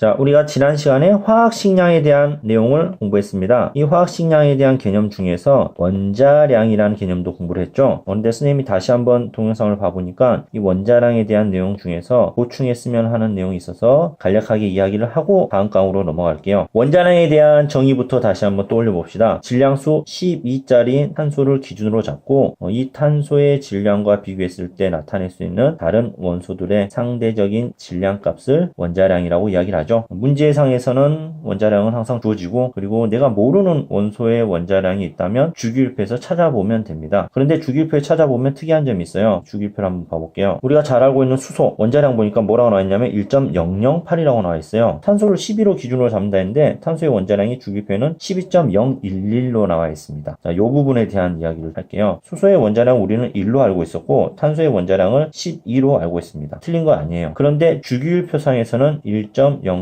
자, 우리가 지난 시간에 화학식량에 대한 내용을 공부했습니다. 이 화학식량에 대한 개념 중에서 원자량이라는 개념도 공부를 했죠. 그런데 선생님이 다시 한번 동영상을 봐보니까 이 원자량에 대한 내용 중에서 보충했으면 하는 내용이 있어서 간략하게 이야기를 하고 다음 강으로 넘어갈게요. 원자량에 대한 정의부터 다시 한번 떠올려 봅시다. 질량수 12짜리 탄소를 기준으로 잡고 이 탄소의 질량과 비교했을 때 나타낼 수 있는 다른 원소들의 상대적인 질량값을 원자량이라고 이야기를 하죠. 문제상에서는 원자량은 항상 주어지고, 그리고 내가 모르는 원소의 원자량이 있다면 주기율표에서 찾아보면 됩니다. 그런데 주기율표에 찾아보면 특이한 점이 있어요. 주기율표를 한번 봐볼게요. 우리가 잘 알고 있는 수소 원자량 보니까 뭐라고 나와 있냐면 1.008이라고 나와 있어요. 탄소를 12로 기준으로 잡는다 했는데 탄소의 원자량이 주기율표에는 12.011로 나와 있습니다. 자, 이 부분에 대한 이야기를 할게요. 수소의 원자량 우리는 1로 알고 있었고 탄소의 원자량을 12로 알고 있습니다. 틀린 거 아니에요. 그런데 주기율표상에서는 1.008,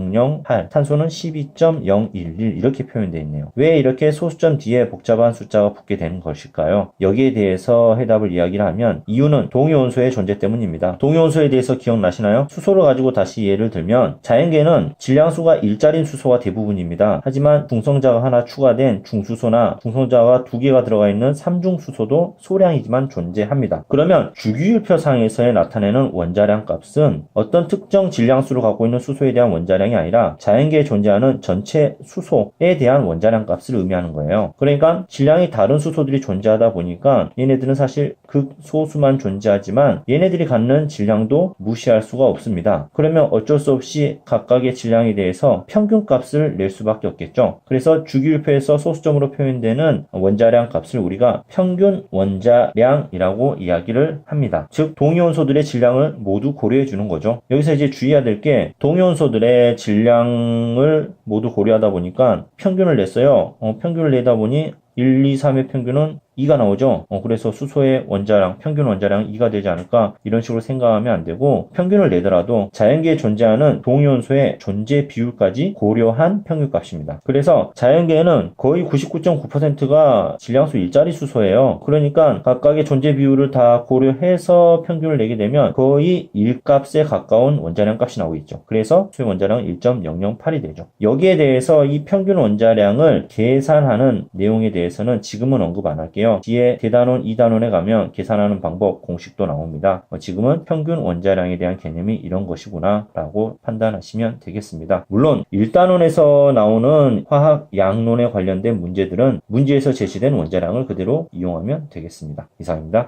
탄소는 12.011 이렇게 표현되어 있네요. 왜 이렇게 소수점 뒤에 복잡한 숫자가 붙게 되는 것일까요? 여기에 대해서 해답을 이야기를 하면 이유는 동위원소의 존재 때문입니다. 동위원소에 대해서 기억나시나요? 수소를 가지고 다시 예를 들면 자연계에는 질량수가 1짜리인 수소가 대부분입니다. 하지만 중성자가 하나 추가된 중수소나 중성자가 2개가 들어가 있는 삼중수소도 소량이지만 존재합니다. 그러면 주기율표상에서 나타내는 원자량 값은 어떤 특정 질량수를 갖고 있는 수소에 대한 원자량이 아니라 자연계에 존재하는 전체 수소에 대한 원자량 값을 의미하는 거예요. 그러니까 질량이 다른 수소들이 존재하다 보니까 얘네들은 사실 극소수만 존재하지만 얘네들이 갖는 질량도 무시할 수가 없습니다. 그러면 어쩔 수 없이 각각의 질량에 대해서 평균값을 낼 수밖에 없겠죠. 그래서 주기율표에서 소수점으로 표현되는 원자량 값을 우리가 평균 원자량이라고 이야기를 합니다. 즉 동위원소들의 질량을 모두 고려해 주는 거죠. 여기서 이제 주의해야 될 게 동위원소들의 질량을 모두 고려하다 보니까 평균을 냈어요. 평균을 내다 보니 1, 2, 3의 평균은 2가 나오죠. 그래서 수소의 원자량, 평균 원자량은 2가 되지 않을까 이런 식으로 생각하면 안 되고 평균을 내더라도 자연계에 존재하는 동위원소의 존재 비율까지 고려한 평균값입니다. 그래서 자연계에는 거의 99.9%가 질량수 1짜리 수소예요. 그러니까 각각의 존재 비율을 다 고려해서 평균을 내게 되면 거의 1값에 가까운 원자량 값이 나오고 있죠. 그래서 수소의 원자량은 1.008이 되죠. 여기에 대해서 이 평균 원자량을 계산하는 내용에 대해서는 지금은 언급 안 할게요. 뒤에 대단원, 2단원에 가면 계산하는 방법, 공식도 나옵니다. 지금은 평균 원자량에 대한 개념이 이런 것이구나 라고 판단하시면 되겠습니다. 물론 1단원에서 나오는 화학 양론에 관련된 문제들은 문제에서 제시된 원자량을 그대로 이용하면 되겠습니다. 이상입니다.